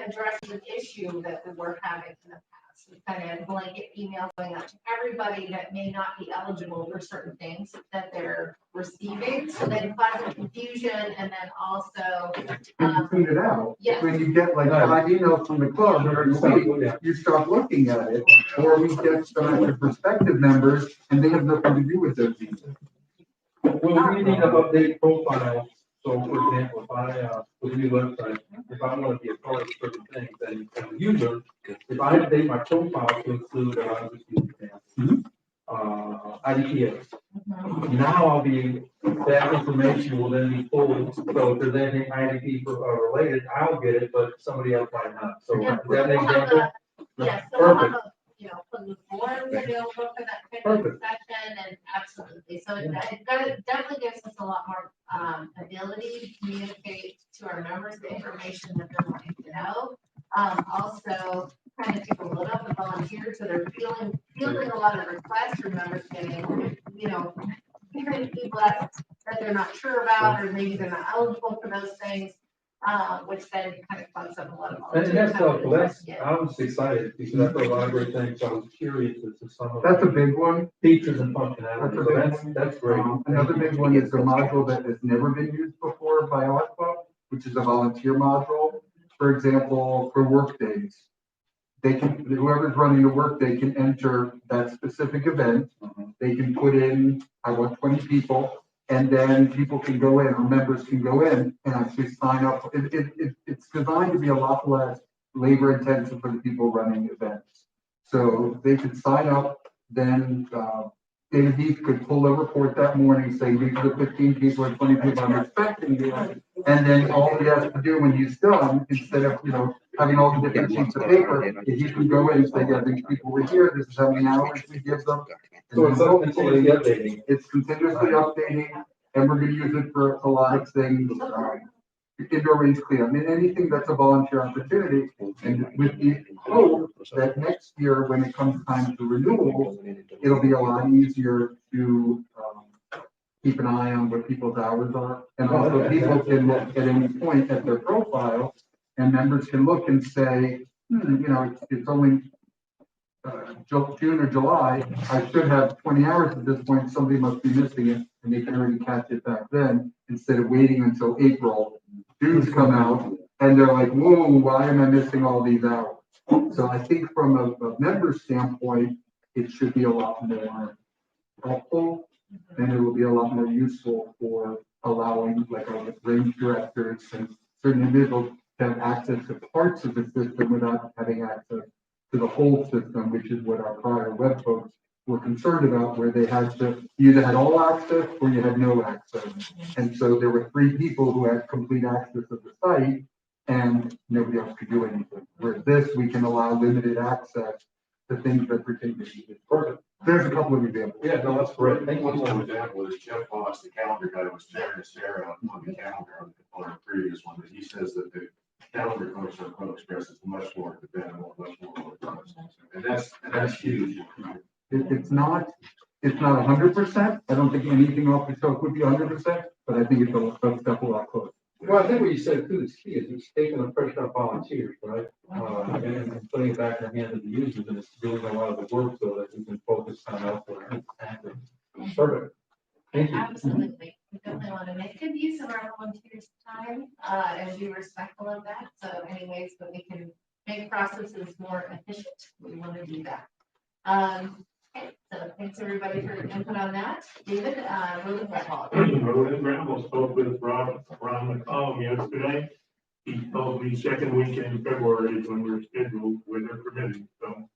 addresses an issue that we were having in the past. We kind of blanket email going out to everybody that may not be eligible for certain things that they're receiving. So then causes confusion, and then also clean it out. Yes. When you get like 5 emails from the club during the week, you start looking at it, or we get some of the prospective members and they have nothing to do with those emails. Well, we need to update profiles. So for example, if I, with a new website, if I want to be a part of certain things, then as a user, if I update my profile to include, I'll just use an example, IDPS. Now I'll be, that information will then be pulled, so if there's anything IDP related, I'll get it, but somebody else might not. So Yeah, does that make sense? yes, so we'll have Perfect. some forms available for that kind of discussion, and absolutely. So it definitely gives us a lot more ability to communicate to our members the information that they're wanting to know. Also, kind of take a load off the volunteers, so they're fielding a lot of requests from members getting, hearing people that they're not sure about, or maybe they're not eligible for those things. Which then kind of funds up a lot of. And that's helpful. I was excited because I've heard a lot of great things. So I was curious as to some of That's a big one. features and functionality. So that's great. Another big one is the module that has never been used before by our club, which is a volunteer module. For example, for work days, whoever's running the work day can enter that specific event. They can put in, I want 20 people. And then people can go in, or members can go in and actually sign up. It's designed to be a lot less labor intensive for the people running events. So they could sign up, then David Heath could pull a report that morning saying, these are the 15 people or 20 people I'm expecting you. And then all he has to do when he's done, instead of, having all the different sheets of paper, he can go in and say, yeah, these people were here, this is how many hours we give them. So it's continuously updating. It's continuously updating, and we're gonna use it for a lot of things. Indoor range cleanup, anything that's a volunteer opportunity, and with the hope that next year, when it comes time to renewal, it'll be a lot easier to keep an eye on what people's hours are. And also people can look at any point at their profile, and members can look and say, it's only June or July, I should have 20 hours at this point, somebody must be missing it, and they can already catch it back then, instead of waiting until April, dues come out, and they're like, whoa, why am I missing all these hours? So I think from a member standpoint, it should be a lot more helpful, and it will be a lot more useful for allowing like our range directors and certain individuals to have access to parts of the system without having access to the whole system, which is what our prior web folks were concerned about, where they had to, you either had all access or you had no access. And so there were 3 people who had complete access of the site and nobody else could do anything. Whereas this, we can allow limited access to things that pertain to you. Perfect. There's a couple of examples. Yeah, no, that's great. Thank One you. more example is Jeff Boss, the calendar guy, was sharing Sarah on the calendar on our previous one, that he says that the calendar function on Express is much more dependable, much more robust. And that's huge. It's not 100%. I don't think anything off the shelf would be 100%, but I think it's a step a lot closer. Well, I think what you said too is key, is it's taking the pressure off volunteers, right? And putting it back in the hands of the users, and it's doing a lot of the work so that we can focus on elsewhere. Perfect. Thank you. Absolutely. We definitely want to make good use of our volunteers' time and be respectful of that. So any ways that we can make processes more efficient, we want to do that. Okay, so thanks everybody for your input on that. David, Road and Gravel. Road and Gravel spoke with Ron McCollum yesterday. He told me second weekend in February is when we're scheduled, weather permitting. So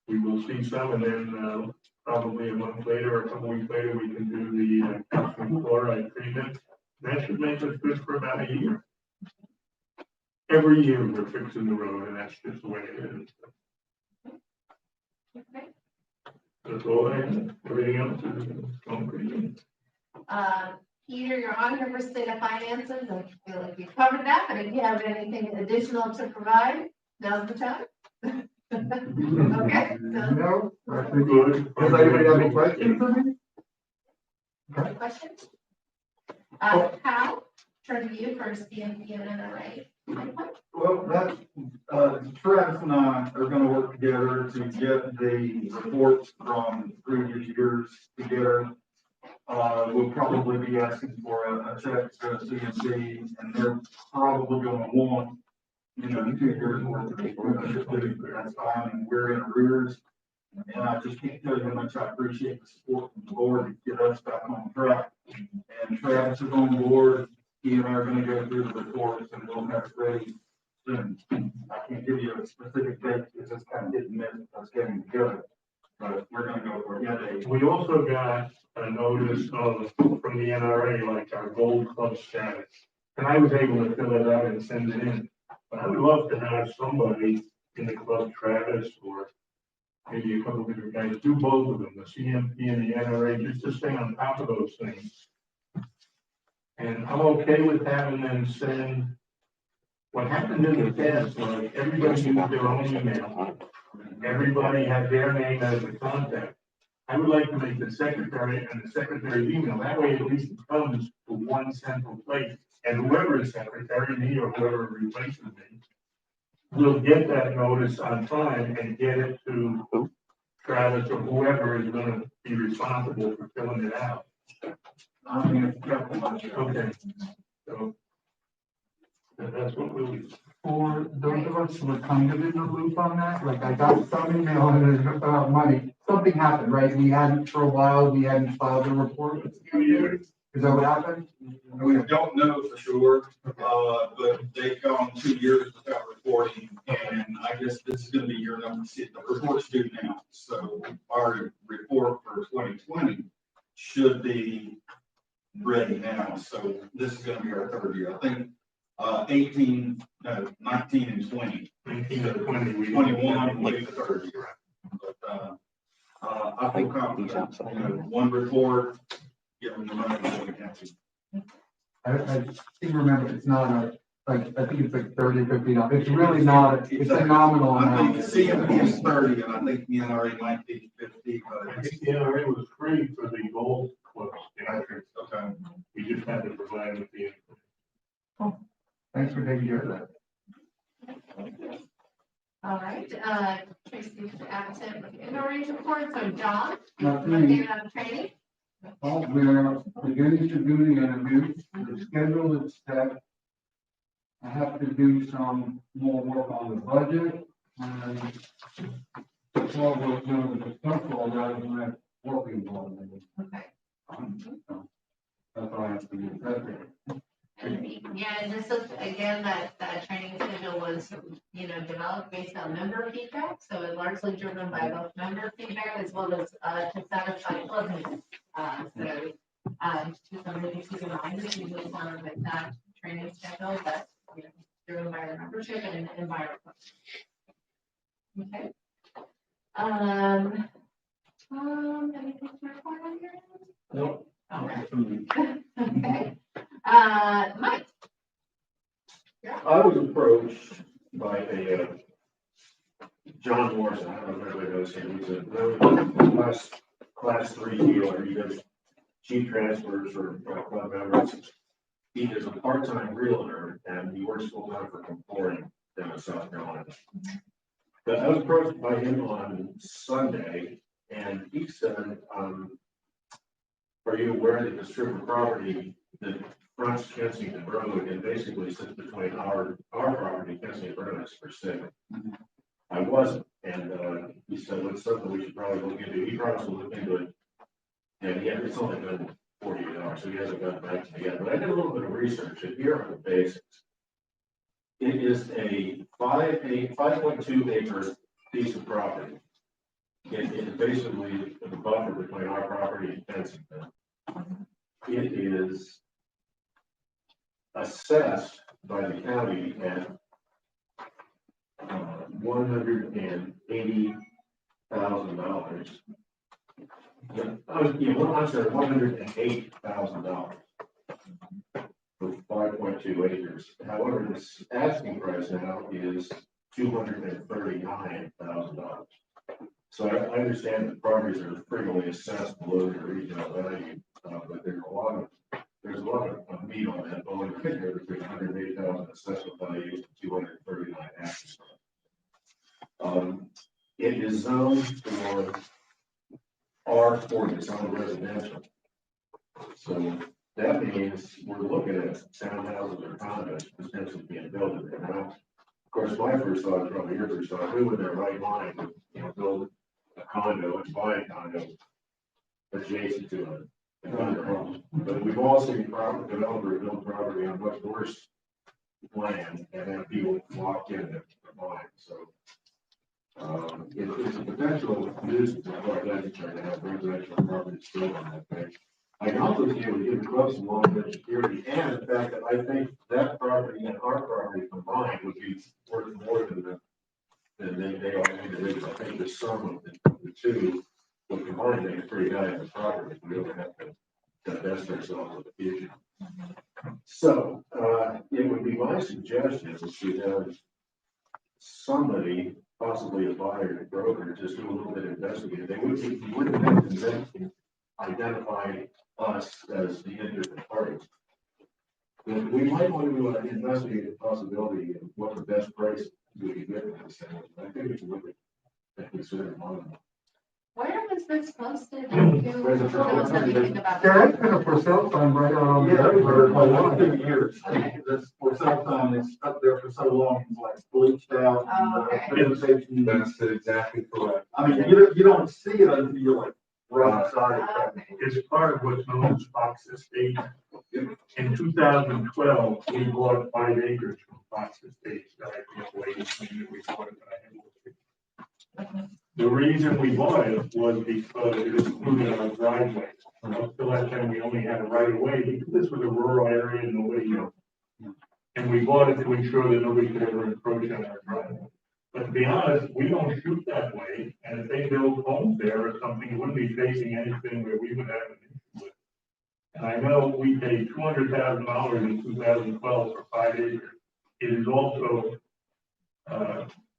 we will see some, and then probably a month later or a couple weeks later, we can do the calcium chloride treatment. That should make us good for about a year. Every year we're fixing the road, and that's just the way it is. Okay. That's all I have. Everything else is going pretty good. Peter, you're on here for state of finances. I feel like you've covered that, but if you have anything additional to provide, now's the time. Okay. No? Good. Does anybody have any questions for me? Any questions? Hal, turn to you for CMP and NRA. Well, that, Travis and I are gonna work together to get the reports from previous years together. We'll probably be asking for a check to CMC, and they're probably gonna want, 2 years worth of reports. That's fine, and we're in arrears. And I just can't tell you how much I appreciate the support from the board to get us back on track. And Travis is on board. He and I are gonna go through the reports and we'll have it ready soon. I can't give you a specific date because it's kind of hit and miss us getting together. But we're gonna go for it. Yeah, Dave. We also got a notice from the NRA, like our gold club status. And I was able to fill it out and send it in. But I would love to have somebody in the club, Travis, or maybe a couple of different guys, do both of them, the CMP and the NRA, just to stay on top of those things. And I'm okay with having them send, what happened in the past, like, everybody used their own email. Everybody had their name as the contact. I would like to make the secretary and the secretary's email, that way at least it comes to one central place. And whoever is secretary, me or whoever replaces me, will get that notice on time and get it to Travis or whoever is gonna be responsible for filling it out. I mean, it's a couple months. Okay, so that's what we'll do. For those of us who are kind of in the loop on that, like I got some email and it's about money, something happened, right? We hadn't for a while, we hadn't filed the report. Is that what happened? We don't know for sure, but they've gone 2 years without reporting, and I guess this is gonna be year number 6. The report's due now, so our report for 2020 should be ready now, so this is gonna be our 3rd year. I think, 19 and 20. 19 and 20, 21 will be the 3rd year. But, I feel confident, one report, giving the money to the county. I seem to remember it's not I think it's like 30, 50. It's really not, it's a nominal I think amount. the CMP is 30, and I think the NRA might be 50, I but think the NRA was free for the gold club. okay. We just had to provide with the. Thanks for taking care of that. All right, Tracy's absent with the NRA report, so John, you Not me. updated on the training? Well, we are beginning to do the interviews. The schedule is set. I have to do some more work on the budget and well, we're doing the central rather than working on it. Okay. So that's all I have to do. That's it. Yeah, and this is, again, that training schedule was, developed based on member feedback, so it's largely driven by both member feedback as well as, to satisfy club needs. To somebody keep in mind, if you move on with that training schedule, that's, driven by our membership and by our club. Okay. Anything to report on here? Nope. Okay. Okay. Mike. I was approached by a, John Morrison, I don't know if everybody knows him, he's a class 3 dealer, he does cheap transfers for club members. He is a part-time realtor, and he works full-time for Conforting down in South Carolina. But I was approached by him on Sunday, and he said, are you aware that the strip of property that fronts Kensington Road and basically sits between our property, Kensington Road, is for sale? I wasn't, and he said, well, it's something we should probably look into. He promised to look into it. And yeah, it's only been 48 hours, so he hasn't gotten back to me yet. But I did a little bit of research, and here are the basics. It is a 5.2 acre piece of property. It is basically the buffer between our property and Kensington. It is assessed by the county at $180,000. I'm sorry, $108,000 for 5.2 acres. However, this asking price now is $239,000. So I understand that properties are frequently assessed below their retail value, but there's a lot of there's a lot of meat on that bone, there between 108,000 assessment value and 239 acres. It is zoned for R40, it's on residential. So that means we're looking at townhouses or condos potentially being built in there. Now, of course, my first thought is probably your first thought, who in their right mind would, build a condo and buy a condo adjacent to a condo home? But we've all seen property developers build property on much worse land and then people walk in and buy it. So it's a potential nuisance as far as I'm concerned to have residential properties built on that thing. I can also see it would give the club some long-term security, and the fact that I think that property and our property combined would be worth more than they are individually. I think the sum of the two would combine things pretty high in the property. We don't have to divest ourselves of the future. So it would be my suggestion to have somebody, possibly a buyer, a broker, just do a little bit of investigating. They wouldn't have to identify us as the interested parties. But we might want to investigate the possibility of what the best price we could get for this thing. I think we should look at consider modeling. Where was this posted? Who knows anything about Yeah, that? it's been a for sale sign right out on the Yeah, for a lot road. of years. This for sale sign is up there for so long, it's like bleached out. Oh, okay. Vegetation. That's exactly correct. I mean, you don't see it until you're like right beside it. It's part of what's known as Fox Estate. In 2012, we bought 5 acres from Fox Estate that I can't wait to we bought it, but I haven't. The reason we bought it was because it excluded our driveway. Up till that time, we only had a right of way because this was a rural area and nobody, and we bought it to ensure that nobody could ever encroach on our driveway. But to be honest, we don't shoot that way, and if they build homes there or something, it wouldn't be facing anything where we would have an issue with. And I know we paid $200,000 in 2012 for 5 acres. It is also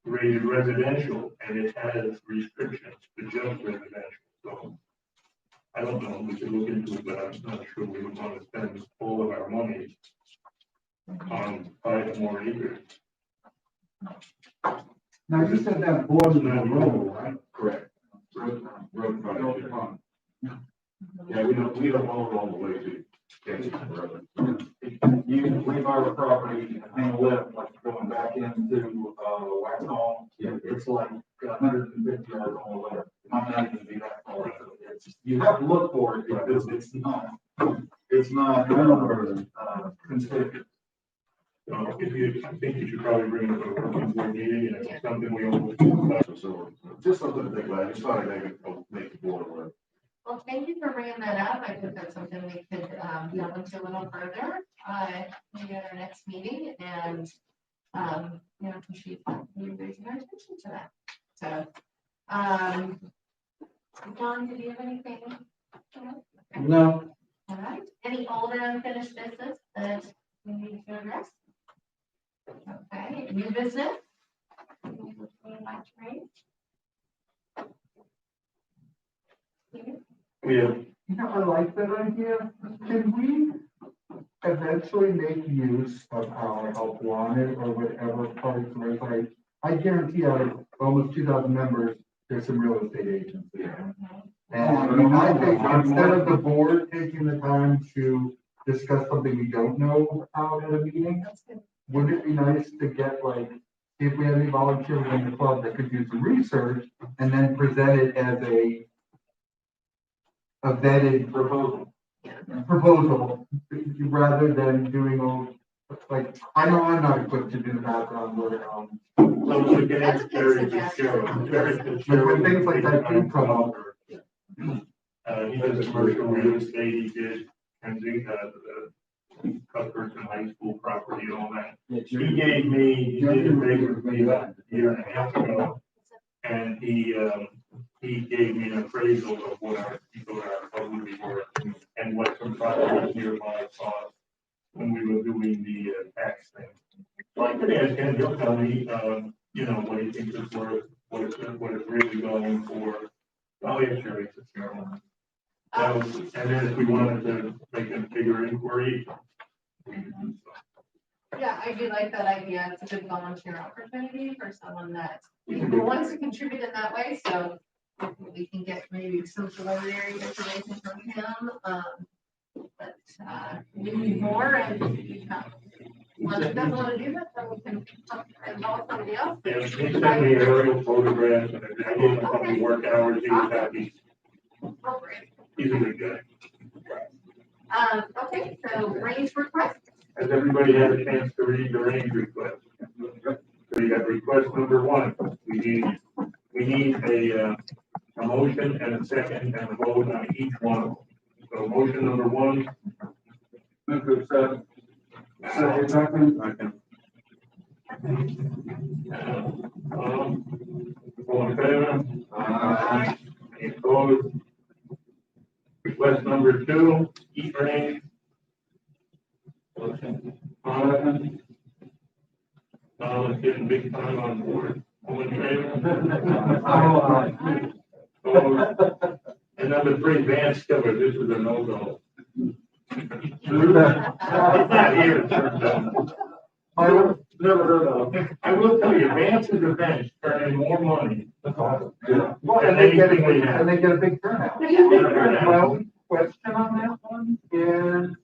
rated residential, and it has restrictions to just residential. So I don't know, we should look into it, but I'm not sure we would want to spend all of our money on 5 more acres. Now, you said that borders the road, right? Correct. Road frontage. Yeah, we don't own all the way to Kensington Road. You leave our property and left, like going back into, Waxhaw, it's like 150 yards on the left. It might not even be that far. You have to look for it because it's not, conspicuous. So I think you should probably bring it to a working board meeting, and if it's something we all discuss. So just something to think about. I just thought I'd make the board aware. Well, thank you for bringing that up. I think that's something we could delve into a little further, maybe at our next meeting, and appreciate you raising our attention to that. So, John, did you have anything? No. All right. Any old or unfinished business that we need to address? Okay. New business? Anything you'd like to raise? Yeah. I like that idea. Can we eventually make use of our help wanted or whatever parts of it? Like, I guarantee out of almost 2,000 members, there's some real estate agents there. And I think instead of the board taking the time to discuss something we don't know out at a meeting, wouldn't it be nice to get like, if we have any volunteers in the club that could do some research and then present it as a vetted proposal rather than doing all, like, I know I'm not equipped to do the background work on. So we can ask Jerry Fitzgerald. Like when things like that do come up. He does commercial real estate, he did, and the Cuthbertson High School property and all that. He did a favor for me about a year and a half ago, and he gave me an appraisal of what our property were and what some properties nearby cost when we were doing the tax thing. So I could ask him, he'll tell me, what he thinks it's worth, what it's really going for. I'll ask Jerry Fitzgerald. And then if we wanted to make a bigger inquiry. Yeah, I do like that idea. It's a good volunteer opportunity for someone that wants to contribute in that way, so we can get maybe some preliminary information from him. But we need more, and if you doesn't want to do that, then we can involve somebody else. Yeah, he sent me aerial photographs, and I gave him a couple of work hours, he was happy. Appropriate. He's a good guy. Okay, so range request. Has everybody had a chance to read the range request? So you got request number one, we need a motion and a second and a vote on each one of them. So motion number one. Move to accept. Second. All in favor? Aye. Any opposed? Request number two, heat range. It's getting big time on board. All in favor? Opposed? And number three, van skipper, this is a no-go. It's not here, it turns out. Never heard of it. I will tell you, Vance is a bench, turning more money. Well, and they get a big turnout. Well, question on that one is,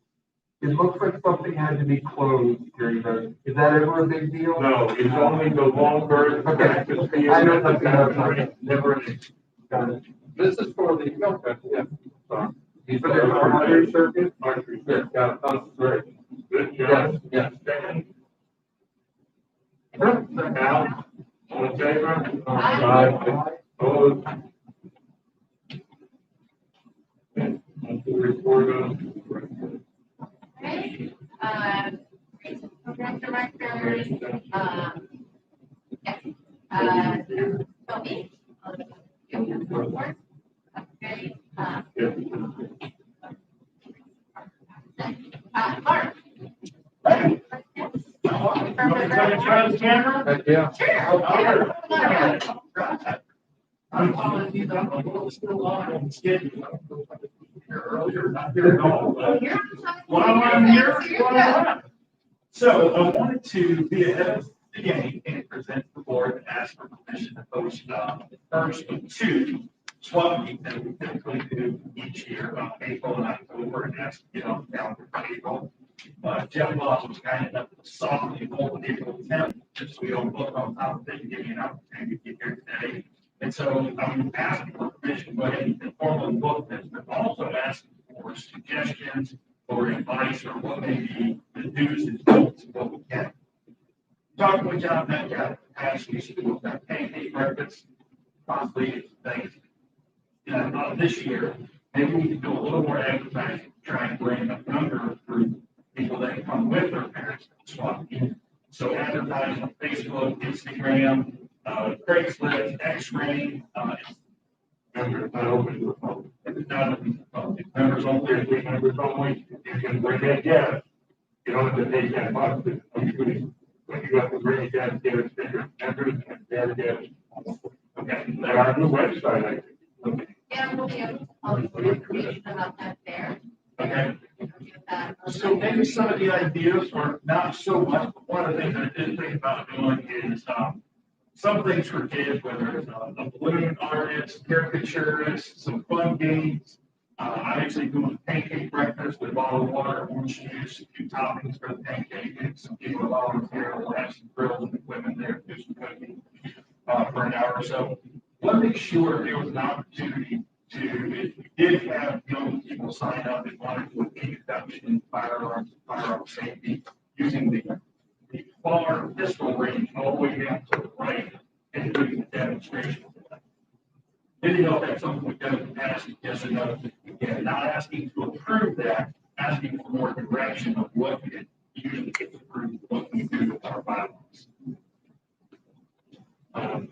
it looks like something had to be closed during the, is that ever a big deal? No, it's only the longer. Okay. I know something else. Never an issue. Got it. This is for the, okay, yeah. For the archery circuit? Archery. Yeah, got it, that's great. Good job. Yeah. Second. Al, all in favor? Aye. Opposed? Report on. Okay, program directors, yes, Toby. Okay, Mark. Camera? Yeah. Sure. I'm calling you, I'm a little still on schedule. Here earlier, not here at all. But while I'm here, So I wanted to be ahead of the game and present the board and ask for permission to host the first of two swap meets that we typically do each year, April and October, and ask to get on the calendar for April. Jeff Moss was kind enough to softly hold April 10th, just so we don't book on top of it and give you an opportunity to get here today. And so I'm asking for permission to go ahead and formally book this, but also asking for suggestions or advice or what may be the do's and don'ts of what we can. Talking with John Metcalf, past we should look at pancake breakfast, possibly things. This year, maybe we can do a little more advertising, try and bring a younger group, people that come with their parents to swap meet. So advertise on Facebook, Instagram, Craigslist, X-ray, Members not open to the public. it's not open to the public. Members only. There's three members only, you can bring that gas. You don't have to pay $10, but usually, when you have to bring a gas, get a sticker, members and gas gas. Okay. They're on the website, I think. Yeah, we'll be able to publish some information about that there. Okay. So maybe some of the ideas are not so much, but one of the things I did think about doing is, some things for kids, whether it's a balloon artist, caricatures, some fun games. I'm actually doing a pancake breakfast with bottled water, orange juice, a few toppings for the pancake, and some people will volunteer, we'll have some grills and equipment there, do some cooking, for an hour or so. Want to make sure there was an opportunity to, if we did have young people sign up and wanted to do introduction in firearms, firearm safety, using the far pistol range all the way down to the right and doing the demonstration. Didn't know if that's something we've done in the past, yes or no. Again, not asking to approve that, asking for more direction of what it usually gets approved, what we do with our bylaws.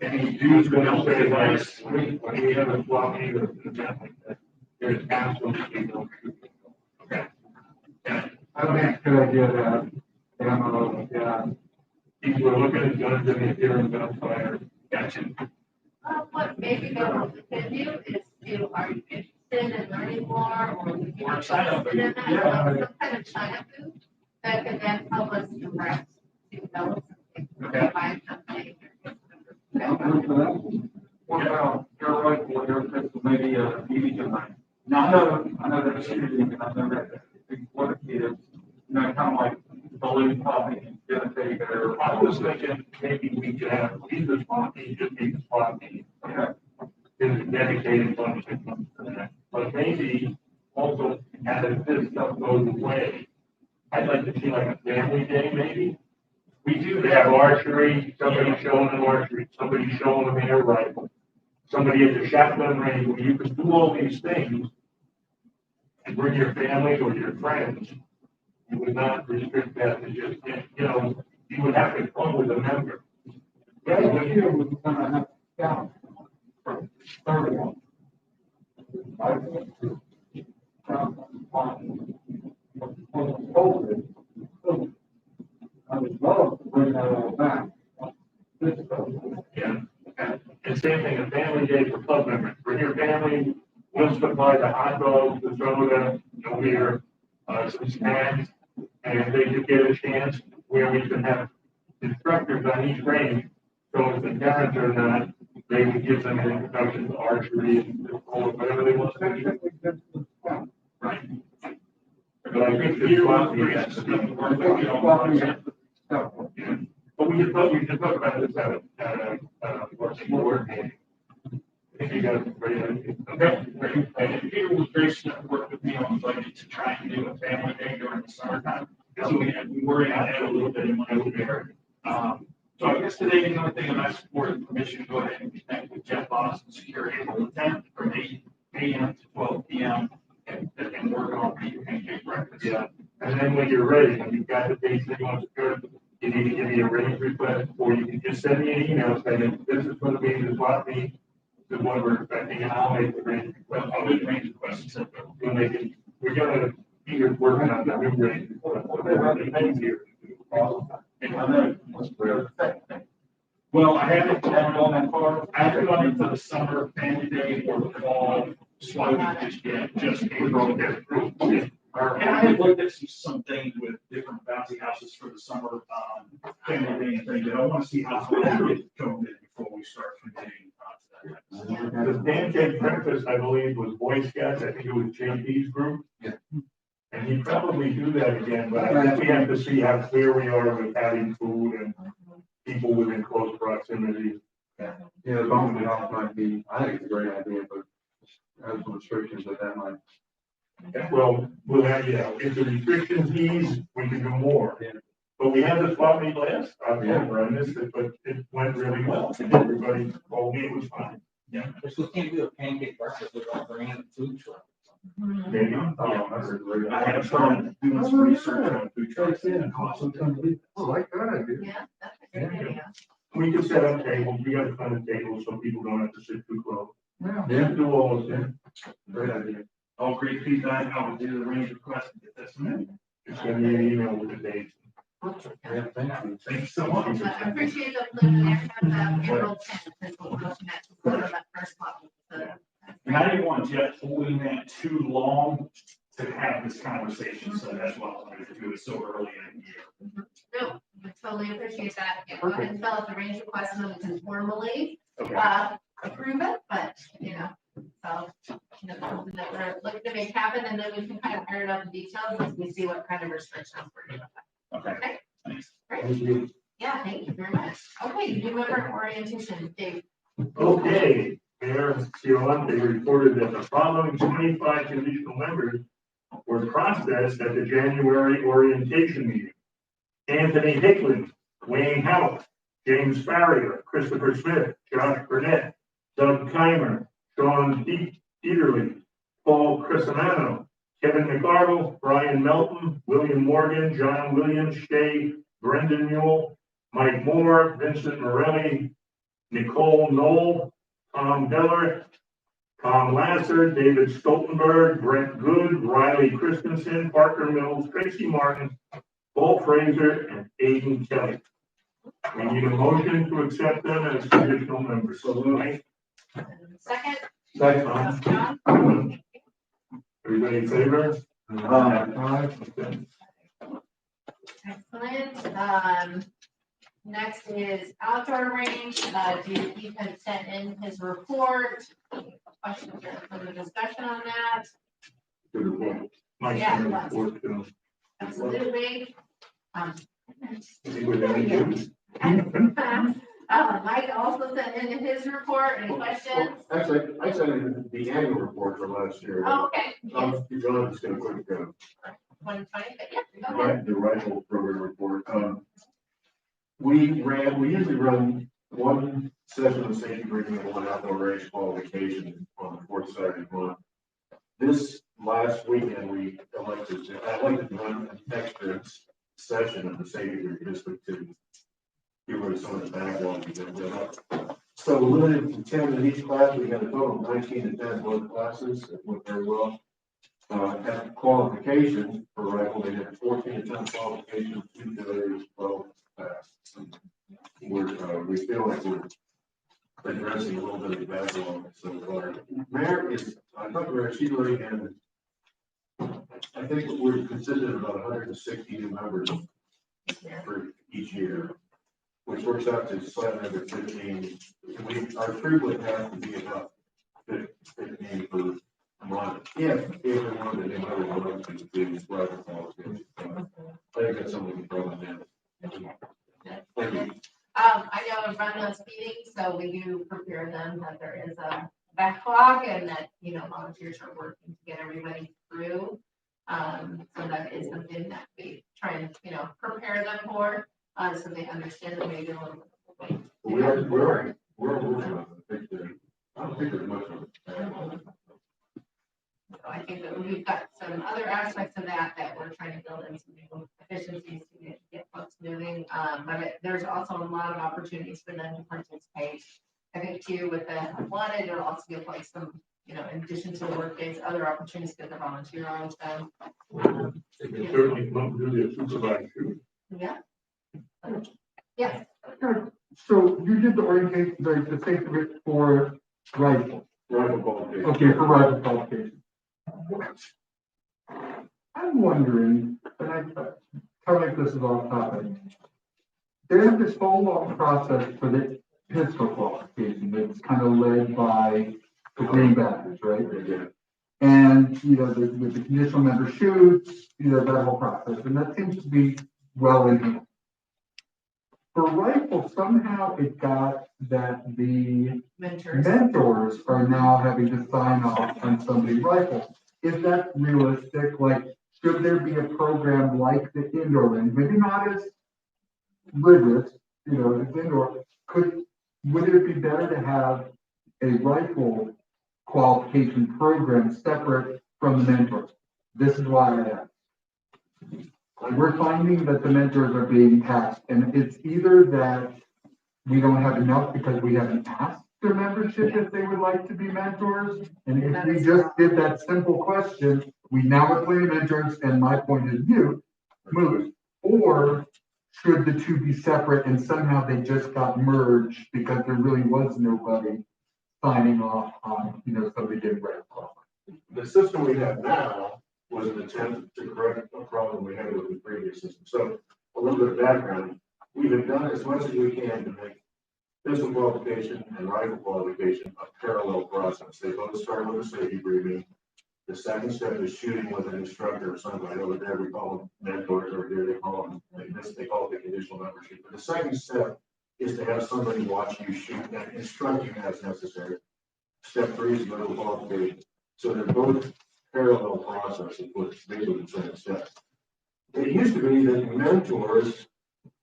Any dues or else advice? When we have a swap meet or an event like that, there's absolutely no. Okay. Yeah. I think it's a good idea to, yeah. People are looking at guns and they're hearing gunfire. Gotcha. What maybe they want to do is, are you interested in learning more sign up. And then that, Yeah. some kind of sign up booth that could then help us direct to those. Okay. Buy something. What about your right, what your, maybe a meeting tonight? Now, I know that's shooting, and I know that, what if you, kind of like balloon popping, get a take there. I was thinking maybe we could have either spot meet, just be the spot meet. Yeah. In a dedicated function for that. But maybe also, as this stuff goes away, I'd like to see like a family day maybe. We do have archery, somebody showing them archery, somebody showing them air rifle, somebody at the shotgun range, where you can do all these things and bring your family or your friends. You would not restrict that to just, you would have to come with a member. Yeah, but here we're gonna have down from 31. I went to COVID. I would love to bring that all back. Yeah. And same thing, a family day for club members. Bring your family, we'll supply the hot dogs, the soda, no beer, some snacks. And they could get a chance where we can have instructors on each range. So if the parents are not, they would give them an introduction to archery or whatever they want to do. Right. But I think the swap meet, that's but we can talk about this at a board meeting. I think you got a great idea. Okay, great. And Peter was gracious enough to work with me on the budget to try and do a family day during the summertime. So we worry on that a little bit in my there. So I guess today, the only thing I'm asking for is permission to go ahead and connect with Jeff Boston Security April 10th from 8 a.m. to 12 p.m. and work on the pancake breakfast. Yeah, and then when you're ready, when you've got the dates that you want to go, you need to give me a range request, or you can just send me an email saying, this is going to be the swap meet, this is what we're expecting, and I'll make the range request. I'll do the range request. We'll make it, we're gonna be working on the new range request. Well, I haven't gone on that far. I haven't gone into the summer family day or the fall swap meet just yet, just. And I have looked at some things with different bouncy houses for the summer, family day and thing, but I want to see how far we get COVID before we start committing to that. The pancake breakfast, I believe, was Boy Scouts, I think it was JP's group. Yeah. And he'd probably do that again, but I think we have to see how clear we are with having food and people within close proximity. Yeah, the bumping off might be, I think it's a great idea, but have some restrictions that might. Well, we'll have, if the restrictions ease, we can do more. Yeah. But we had this swap meet last October, I missed it, but it went really well, and everybody told me it was fine. Yeah. We still can't do a pancake breakfast without bringing a food truck. Maybe. I have started doing some research on food trucks and costs. Oh, like that idea. Yeah, that's a great idea. We can set up tables, we got a ton of tables, so people don't have to sit too close. Yeah. We can do all of them. Great idea. All great feedback. I will do the range request and get that submitted. Just send me an email with the dates. Yeah, thank you. Thank you so much. I appreciate the preliminary, April 10th, is what we're looking at, for that first copy. So, And I didn't want Jeff holding that too long to have this conversation, so that's why I wanted to do it so early in the year. No, I totally appreciate that. Yeah, go ahead and fill out the range request, and then we can formally, Okay. approve it, but, so, something that we're looking to make happen, and then we can kind of iron out the details as we see what kind of restrictions we're gonna have. Okay. Okay, Thanks. great. Thank you. Yeah, thank you very much. Okay, new member orientation, Dave. Okay, Mayor Ciolante reported that the following 25 conditional members were processed at the January orientation meeting. Anthony Hickland, Wayne House, James Farrier, Christopher Smith, Josh Burnett, Doug Keimer, Sean Dieterle, Paul Crisimano, Kevin McArdle, Brian Melton, William Morgan, John Williams, Shay, Brendan Newell, Mike Moore, Vincent Morelli, Nicole Knoll, Tom Beller, Tom Lasser, David Stoltenberg, Brent Good, Riley Christensen, Parker Mills, Tracy Martin, Paul Fraser, and Aiden Kelly. We need a motion to accept them as conditional members. So, Second, Second. John. everybody in favor? Excellent. Next is outdoor range. He had sent in his report. Questions or further discussion on that? Good report. Mike's Yeah, gonna it was. report to Absolutely. them. Mike also sent in his report. Any questions? Actually, I sent in the annual report for last year. Oh, okay. Yes. John is gonna quick, 120, but yeah, go ahead. the rifle program report. We usually run one session of safety briefing and one outdoor range qualification on the fourth Saturday of the month. This last weekend, I elected to run an extra session of the safety briefing just to get rid of some of the backlog we got. So we limited to 10 in each class. We had a total of 19 to 10 both classes. It went very well. At qualification for rifle, they had 14 to 10 qualifications, 2 failures, 12 passed. We feel like we're addressing a little bit of the backlog. So Mayor is, I thought she's already had, I think we're consistent of about 160 new members for each year, which works out to 715. Our throughput has to be about 15 per month. If everyone that they might want to do rifle qualification. I think that's something we probably have. Thank you. I know I've run those meetings, so we do prepare them that there is a backlog and that, volunteers are working to get everybody through. So that is something that we try and, prepare them for, so they understand that maybe a little bit. We're working on it. I don't think there's much of it. So I think that we've got some other aspects of that we're trying to build in some new efficiencies to get folks moving. But there's also a lot of opportunities for them to participate. I think too, with the wanted, it'll also give like some, in addition to the work days, other opportunities to get the volunteer hours done. They can certainly come up and do their supervisor. Yeah. Yes. So you did the orientation, the safety brief for rifle. Rifle qualification. Okay, for rifle qualification. I'm wondering, and I tell me if this is off topic. They have this whole long process for the pistol qualification that's kind of led by the greenbackers, right? Yeah. And, with the conditional member shoots, that whole process, and that seems to be well in hand. For rifle, somehow it got that the mentors are now having to sign off on somebody's rifle. Is that realistic? Like, should there be a program like the indoor range, maybe not as rigorous, as indoor? Would it be better to have a rifle qualification program separate from the mentors? This is why I asked. We're finding that the mentors are being passed, and it's either that we don't have enough because we haven't asked their membership if they would like to be mentors. And if we just did that simple question, we now have plenty of mentors, and my point is moot. Or should the two be separate and somehow they just got merged because there really was nobody signing off on, somebody getting ready. The system we have now was an attempt to correct a problem we had with the previous system. So a little bit of background, we have done as much as we can to make pistol qualification and rifle qualification a parallel process. They both start with a safety briefing. The second step is shooting with an instructor or somebody. Over there we call them mentors, or here they call them, they call it the conditional membership. But the second step is to have somebody watch you shoot and instruct you as necessary. Step 3 is mental qualification. So they're both parallel processes with basically the same steps. It used to be that mentors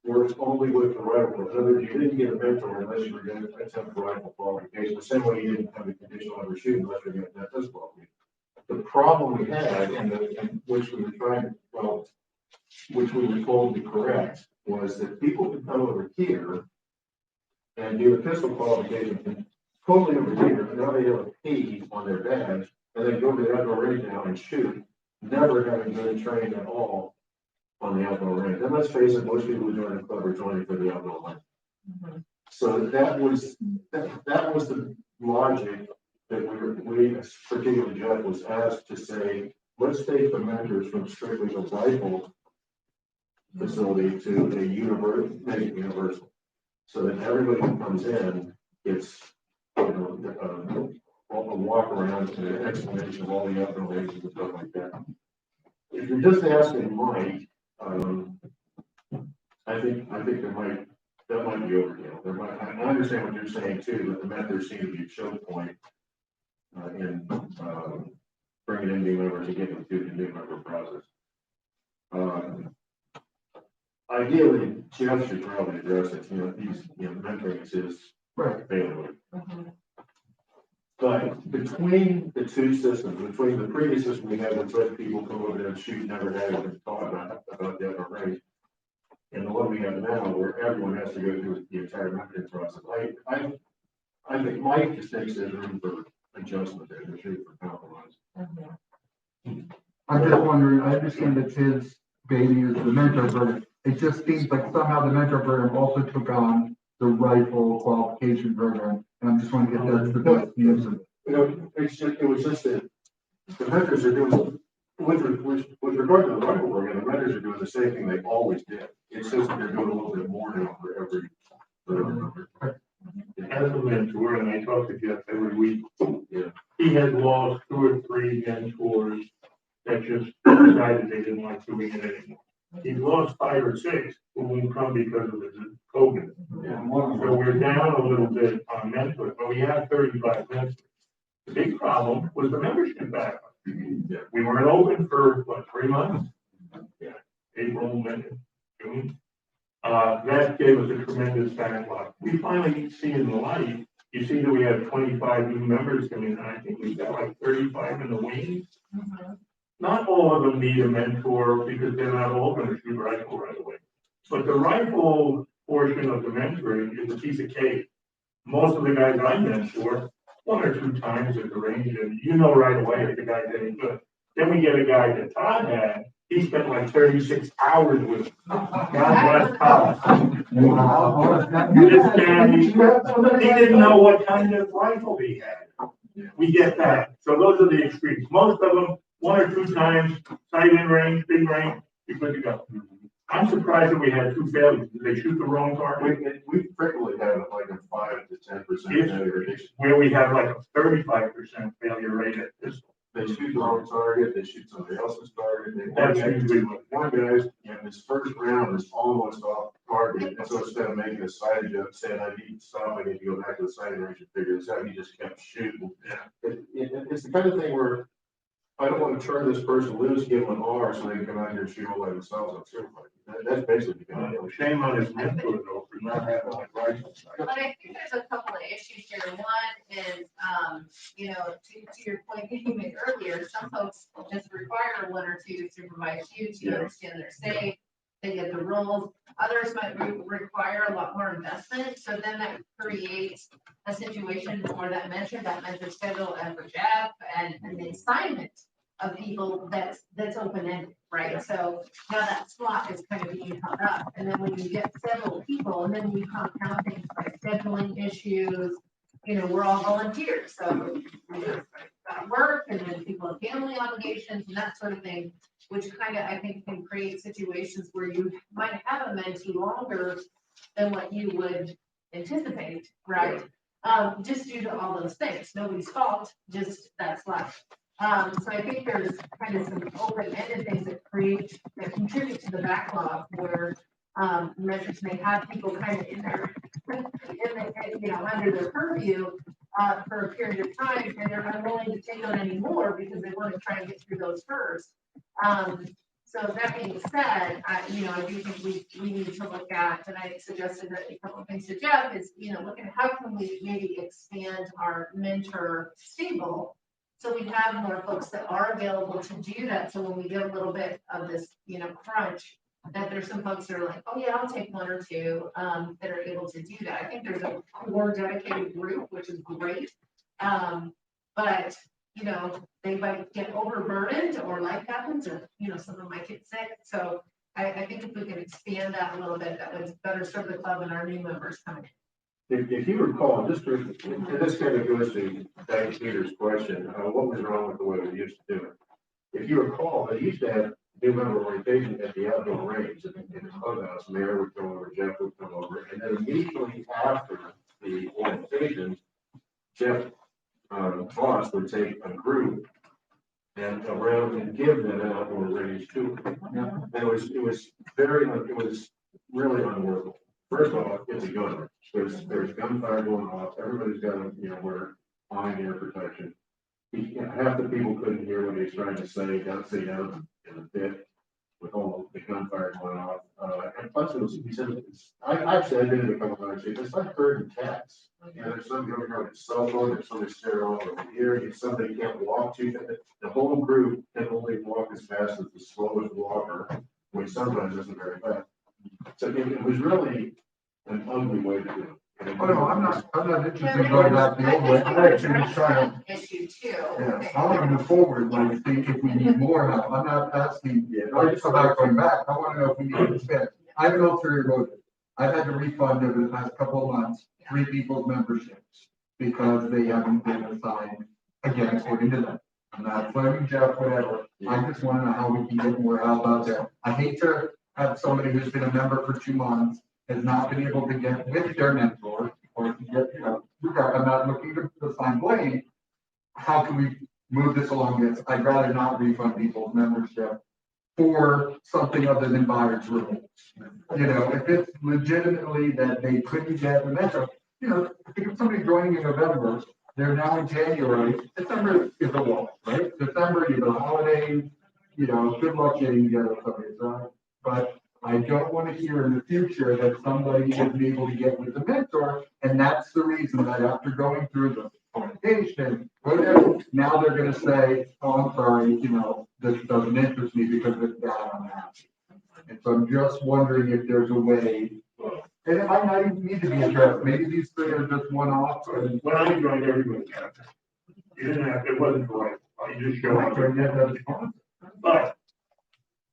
worked only with the rifle. In other words, you didn't get a mentor unless you were going to attempt rifle qualification. The same way you didn't have a conditional member shooting unless you were going to attempt this qualification. The problem we had, and which we were trying, which we were told to correct, was that people could come over here and do a pistol qualification totally over here, and now they have a P on their badge, and they go to the outdoor range now and shoot, never having been trained at all on the outdoor range. And let's face it, most people who join the club are joining for the outdoor range. Mm-hmm. So that was the logic that we particularly Jeff was asked to say, let's take the mentors from strictly the rifle facility to a universal. So that everybody who comes in gets, a walk around and an explanation of all the other relations and stuff like that. If you're just asking Mike, I think that might be overkill. I understand what you're saying too, but the mentors seem to be a choke point in bringing in new members and getting through the new member process. Ideally, Jeff should probably address it, mentoring is his bailiwick. But between the two systems, between the previous system we had, which let people come over there and shoot, never had even thought about that already, and the one we have now, where everyone has to go through the entire mentoring process, I think Mike just thinks there's room for adjustment there, there's room for compromise. I'm just wondering, I understand that his baby is the mentor program. It just seems like somehow the mentor program also took on the rifle qualification program. And I'm just wondering if that's the best use of it. It was just that the mentors are doing, with regard to the rifle program, the mentors are doing the same thing they always did. It's just that they're doing a little bit more now for every member. As a mentor, and I talk to Jeff every week, he has lost 2 or 3 mentors that just decided they didn't like doing it anymore. He's lost 5 or 6 who won't come because of the COVID. So we're down a little bit on mentors, but we have 35 mentors. The big problem was the membership backup. We weren't open for, 3 months? April, May, June. That gave us a tremendous backlog. We finally see in the light, you see that we have 25 new members coming in. I think we've got like 35 in the wings. Not all of them need a mentor because they're not all going to shoot rifle right away. But the rifle portion of the mentoring is a piece of cake. Most of the guys I mentor, 1 or 2 times at the range, and right away if the guy's any good. Then we get a guy that Todd had, he spent like 36 hours with him. God bless Todd. This guy, he didn't know what kind of rifle he had. We get that. So those are the extremes. Most of them, 1 or 2 times, sight in range, big range, you're good to go. I'm surprised that we had 2 failures. Did they shoot the wrong target? We frequently have like a 5 to 10% failure rate. Where we have like a 35% failure rate at this. They shoot the wrong target, they shoot somebody else's target. That's usually what. One guy's, his first round is almost off target, and so instead of making a side jump, saying I need to stop, I need to go back to the sighting range and figure this out, he just kept shooting. It's the kind of thing where I don't want to turn this person loose, give them an R so they can come out here and shoot all by themselves on certified. That's basically Shame on his mentor though, for not having like rifles. But I think there's a couple of issues here. One is, to your point that you made earlier, some folks just require 1 or 2 supervised shoots, you understand they're safe, they get the rules. Others might require a lot more investment, so then that creates a situation for that mentor schedule and for Jeff and the assignment of people that's open-ended, right? So now that slot is kind of being held up, and then when you get several people, and then you compound things like scheduling issues, we're all volunteers, so we just work, and then people have family obligations and that sort of thing, which kind of, I think, can create situations where you might have a mentee longer than what you would anticipate, right? Just due to all those things, nobody's fault, just that's life. So I think there's kind of some open-ended things that contribute to the backlog where measures may have people kind of in there, under their purview for a period of time, and they're unwilling to take on any more because they want to try and get through those first. So that being said, I do think we need to look at, and I suggested that a couple of things to Jeff is, look at how can we maybe expand our mentor stable so we have more folks that are available to do that. So when we get a little bit of this, crunch, that there's some folks that are like, oh yeah, I'll take 1 or 2 that are able to do that. I think there's a more dedicated group, which is great. But they might get overburdened or life happens or, some of them might get sick. So I think if we can expand that a little bit, that would better serve the club and our new members coming in. If you recall, and this kind of goes to Peter's question, what was wrong with the way we used to do it? if you recall, they used to have new member orientation at the outdoor range in the clubhouse. Mayor would come over, Jeff would come over, and then immediately after the orientation, Jeff, Boss would take a group and around and give them an outdoor range tour. And it was really unworkable. First of all, it's a gun. There's gunfire going off. Everybody's got to, wear on ear protection. Half the people couldn't hear what he was trying to say, got to say down in the pit with all the gunfire going off. And plus, he said, I've said it a couple times, it's like herding cats. There's some going on his cell phone, there's somebody staring all over here, if somebody can't walk to, the whole group can only walk as fast as the slowest walker, which sometimes isn't very fast. So it was really an ugly way to do it. Oh, no, I'm not interested in going back the old way. I'm actually just trying to, Issue too. yeah, I want to move forward, like, think if we need more help. I'm not asking, about going back. I want to know if we need to expand. I have an ulterior motive. I've had to refund over the past couple of months, 3 people's memberships because they haven't been assigned, again, according to them. I'm not blaming Jeff, whatever. I just want to know how we can get more help out there. I hate to have somebody who's been a member for 2 months has not been able to get with their mentor or to get, I'm not looking to assign blame. How can we move this along? This, I'd rather not refund people's membership for something other than buyer's rules. If it's legitimately that they couldn't get the metro, if somebody joining in November, they're now in January, December is a wall, right? December, you have the holidays, good luck getting together somebody, right? But I don't want to hear in the future that somebody isn't able to get with the mentor, and that's the reason that after going through the orientation, whatever, now they're gonna say, oh, I'm sorry, this doesn't interest me because it's bad on that. And so I'm just wondering if there's a way, and it might not even need to be addressed, maybe these 3 are just one-off. When I joined, everybody got it. You didn't have, it wasn't right, you just showed up. But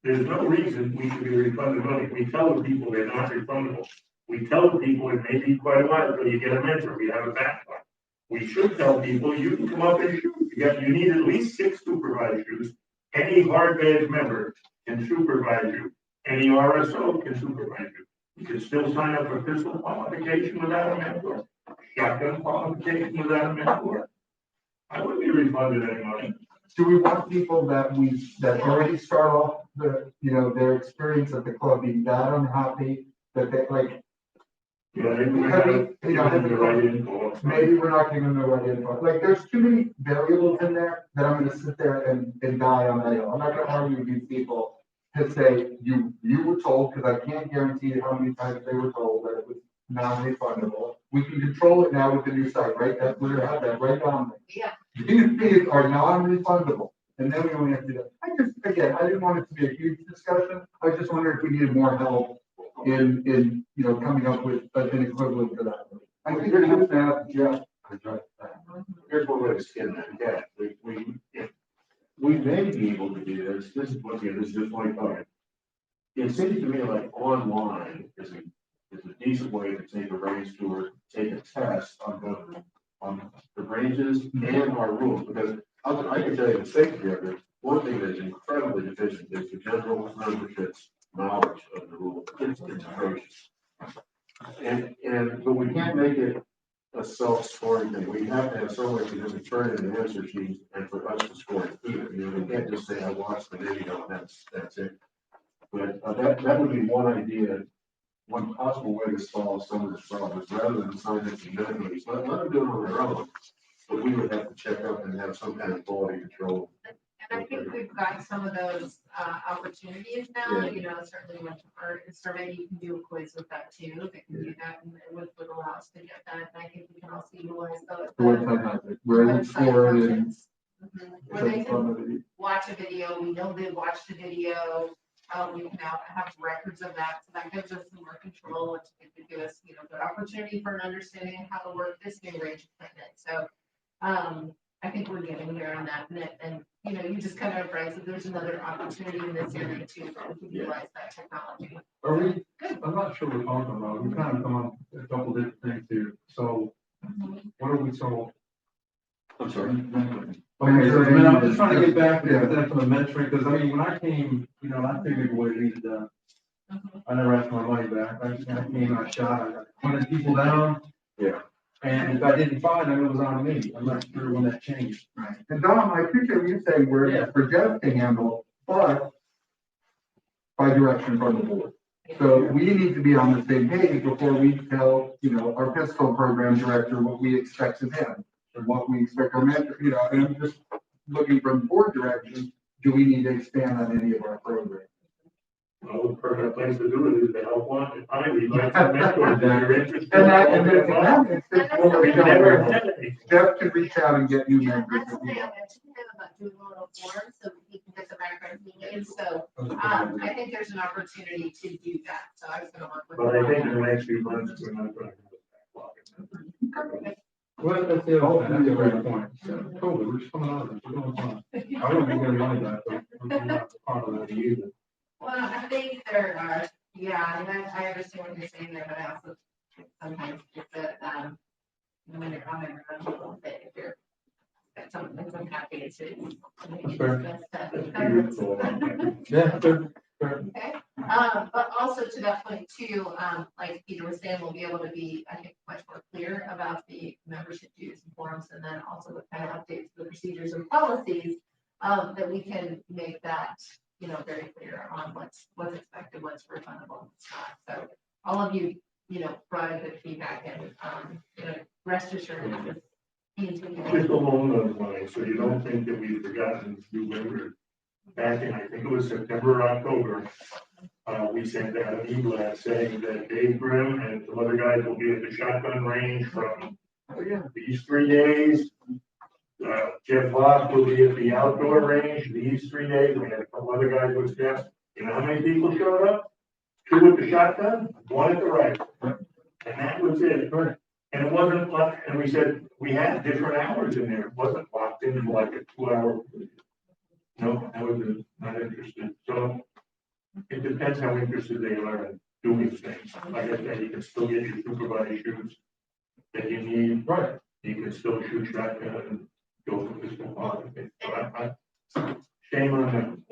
there's no reason we should be refunded money. We tell the people they're not refundable. We tell the people it may be quite a while until you get a mentor, we have a backup. We should tell people you can come up and shoot. You need at least 6 supervised shoots. Any hard badge member can supervise you. Any RSO can supervise you. You can still sign up for pistol qualification without a mentor. Shotgun qualification without a mentor. I wouldn't be refunded any money. Do we want people that already start off their experience at the club being that unhappy that they like? Maybe we're not giving them the right info. Like, there's too many variables in there that I'm gonna sit there and die on that hill. I'm not gonna argue with these people to say, you were told, because I can't guarantee how many times they were told that it was non-refundable. We can control it now with the new site, right? That's where you have that right on there. Yeah. These fees are non-refundable, and then we only have to do that. I didn't want it to be a huge discussion. I just wondered if we needed more help in coming up with an equivalent to that. I think you're gonna have to have Jeff address that. Here's one way to skin that cat. We may be able to do this. This is just my thought. It seems to me like online is a decent way to take a range tour, take a test on both on the ranges and our rules, because I can tell you the safety of it. One thing that is incredibly deficient is the general membership's knowledge of the rules. It's atrocious. But we can't make it a self-scoring thing. We have to have somewhere for them to turn in an answer sheet and for us to score it here. We can't just say, I watched the video, and that's it. But that would be one idea, one possible way to solve some of the problems, rather than assign it to members. Let them do it on their own, but we would have to check up and have some kind of quality control. And I think we've got some of those opportunities now, certainly with our survey, you can do a quiz with that too. They can do that and it would allow us to get that. And I think we can also utilize those. The website has it. We're able to score it in. Where they can watch a video, we know they watched the video. We can now have records of that, so that gives us some more control, which could give us, good opportunity for an understanding of how to work this new range equipment. So, I think we're getting there on that, and you just kind of advise that there's another opportunity in this area too, that we can utilize that technology. Are we, I'm not sure we're talking about, we've kind of gone a couple different things here, so what are we told? I'm sorry. Okay, so then I'm just trying to get back to Yeah. that from the metric, because I mean, when I came, I figured what it needed done. I never asked my money back. I came, I shot, I got 100 people down. Yeah. And if I didn't find them, it was on me. I'm not sure when that changed. Right. And Dom, I appreciate you saying where Yeah. for Jeff to handle, but by direction from the board. So we need to be on the same page before we tell, our pistol program director what we expect of him and what we expect our mentor, and I'm just looking from board direction, do we need to expand on any of our programs? Well, the perfect place to do it is to help one, if I leave, like, mentors that are interested. We Never don't- had any. Jeff can reach out and get new Yeah, members. that's the thing, I mentioned to him about doing a little form, so he can get the background he needs, so, I think there's an opportunity to do that, so I was gonna work with. But I think in him the on that. next few months, we're not gonna. Well, that's the other thing, that's a great point. COVID, we're just coming out of this, we're doing fine. I don't think there's money back, but I'm not part of that either. Well, I think there are, yeah, and I understand what you're saying there, but I also sometimes it's a, when you're on there, a little bit, if you're got something that's unhappy, it's. That's fair. Yeah. Yeah, sure. Okay, but also to that point too, like Peter was saying, we'll be able to be, I think, much more clear about the membership dues and forms, and then also what kind of updates to the procedures and policies, that we can make that, very clear on what's expected, what's refundable, and what's not. So all of you, brought in good feedback and, rest assured that this needs to be. Just along those lines, so you don't think that we've forgotten to remember, back in, I think it was September or October, we sent out an email saying that Dave Grimm and some other guys will be at the shotgun range from these 3 days. Jeff Locke will be at the outdoor range these 3 days. We had a couple other guys with Jeff. You know how many people showed up? 2 with the shotgun, 1 at the rifle. And that was it. And it wasn't like, and we said, we had different hours in there. It wasn't locked in like a 2-hour. No, I was not interested. So it depends how interested they are in doing things. Like I said, you can still get your supervised shoots that you need. Right. You can still shoot shotgun and go for pistol body. So shame on them.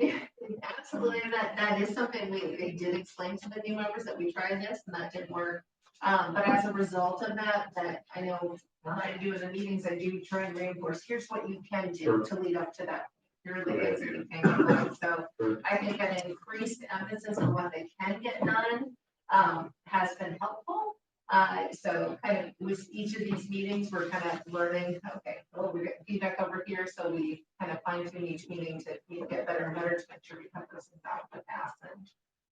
Absolutely, and that is something they did explain to the new members that we tried this and that didn't work. But as a result of that I know when I do in the meetings, I do try and reinforce, here's what you can do to lead up to that. Here are the things that you can get done. So I think an increased emphasis on what they can get done, has been helpful. So kind of with each of these meetings, we're kind of learning, okay, well, we're getting feedback over here, so we kind of fine tune each meeting to get better and better to make sure we have those things out of the past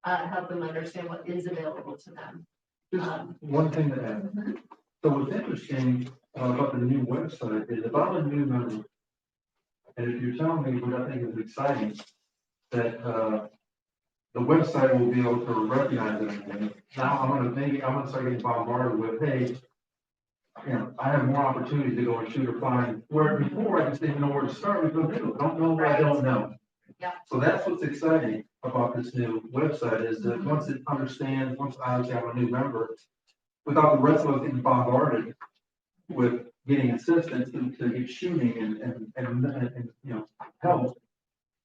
and help them understand what is available to them. Just one thing to add. So what's interesting about the new website is if I'm a new member, and if you're telling me what I think is exciting, that the website will be able to recognize everything. Now I'm gonna start getting bombarded with, hey, I have more opportunity to go and shoot or find, where before I just didn't know where to start, because I don't know what I don't know. Yeah. So that's what's exciting about this new website is that once it understands, once obviously I'm a new member, without the rest of us getting bombarded with getting assistance to get shooting and help,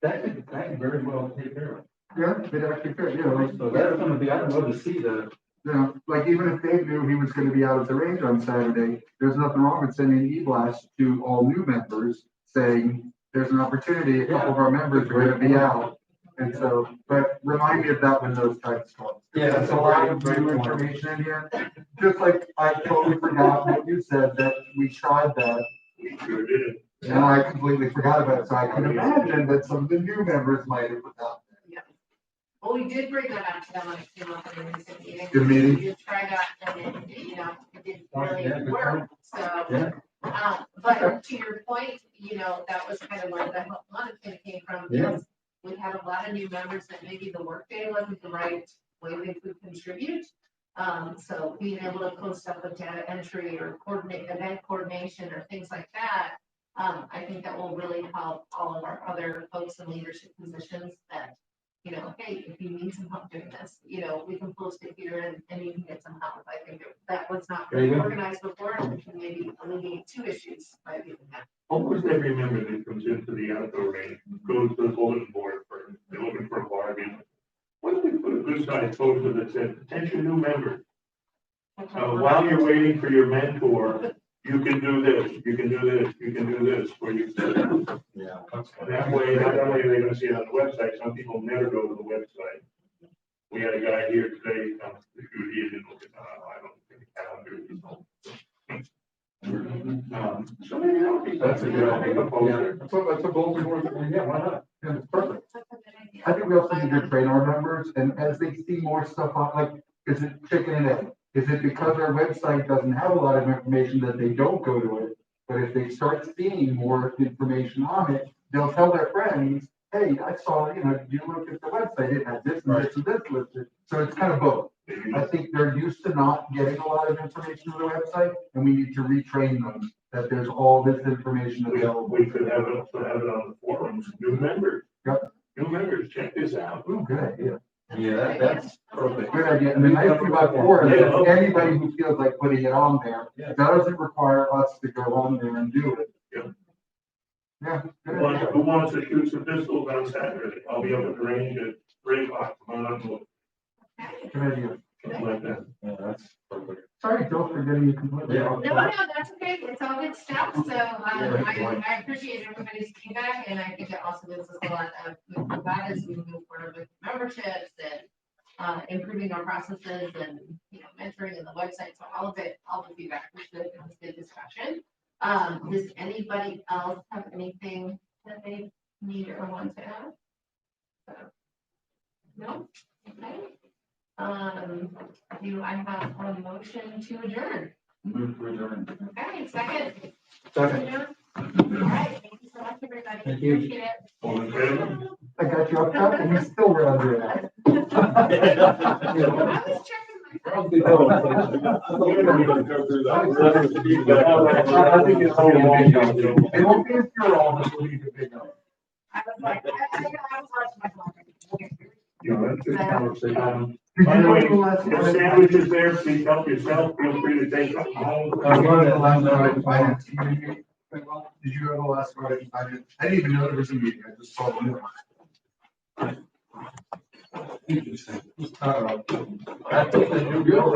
that could very well take care of it. Yeah, it actually could, So that's gonna be, I'd love to see the, like even if Dave knew he was gonna be out at the range on Saturday, there's nothing wrong with sending an e-blast to all new members saying, there's an opportunity, a couple of our members are gonna be out. And so, but remind me of that when those types come. Yeah, That's a lot of new information in here. Just like I totally forgot what you said, that we tried that, We sure did. and I completely forgot about it, so I can imagine that some of the new members might have forgotten. Well, we did bring that up to them when it came up in the recent meeting. Good meeting. We did try that and it didn't really Yeah, good work, so. Yeah. But to your point, that was kind of where the one thing came from. Yeah. Is we had a lot of new members that maybe the workday wasn't the right way they could contribute. So being able to post up with data entry or coordinate event coordination or things like that, I think that will really help all of our other folks in leadership positions that you know, hey, if you need some help doing this, you know, we can post it here and you can get some help. I think that was not There you go. organized before, and we can maybe alleviate 2 issues by doing that. Almost every member that comes into the outdoor range goes to the bulletin board for, they're looking for a bargain. What if we put a good sized poster that said, attention new members, while you're waiting for your mentor, you can do this, you can do this, you can do this, or you can. Yeah. That way, not only are they gonna see it on the website, some people never go to the website. We had a guy here today, he didn't look at, I don't think the calendar. So maybe that would be. That's a good idea. Poster. That's a bulletin board, yeah, why not? Yeah, it's perfect. That's a good idea. I think we also need to train our members, and as they see more stuff on, like, is it chicken and egg? Is it because our website doesn't have a lot of information that they don't go to it? But if they start seeing more information on it, they'll tell their friends, hey, I saw, you know, did you look at the website? It had this and this and this listed. So it's kind of both. I think they're used to not getting a lot of information on the website, and we need to retrain them that there's all this information available. We could have it on the forums, new members. Yep. New members, check this out. Ooh, good idea. Yeah, that's perfect. Good idea. And the nice thing about forum is anybody who feels like putting it on there, Yeah. doesn't require us to go on there and do it. Yep. Yeah. good Who wants- idea. who wants to shoot some pistols on Saturday? I'll be up at the range at 3 o'clock, come on up, and look, Good idea. something like that. Yeah, that's perfect. Sorry, Joe, for getting you completely Yeah. off No, track. that's okay. It's all good stuff. So, I appreciate everybody's feedback, and I think it also gives us a lot of useful guidance as we move forward with memberships and improving our processes and, you know, mentoring in the website. So all of it, all the feedback was good. It was good discussion. Does anybody else have anything that they need or want to add? No? Okay. Do I have a motion to adjourn? Move to adjourn. Okay, second. Second. All right, thank you so much, everybody. Thank you. Appreciate it. All in favor? I got you off track and you still were under it. I was checking my. I think it's all in the video. It won't be if you're all, but we'll leave the video. I was like, I was watching my phone. Okay. You know, that's good conversation. Did By you the go way, to the last if one? sandwiches there, please help yourself, feel free to take them home. Did you go to the last audit finance meeting? Did you go to the last audit finance? I didn't even know there was a meeting. I just saw the news. Uh-oh. I think the new bill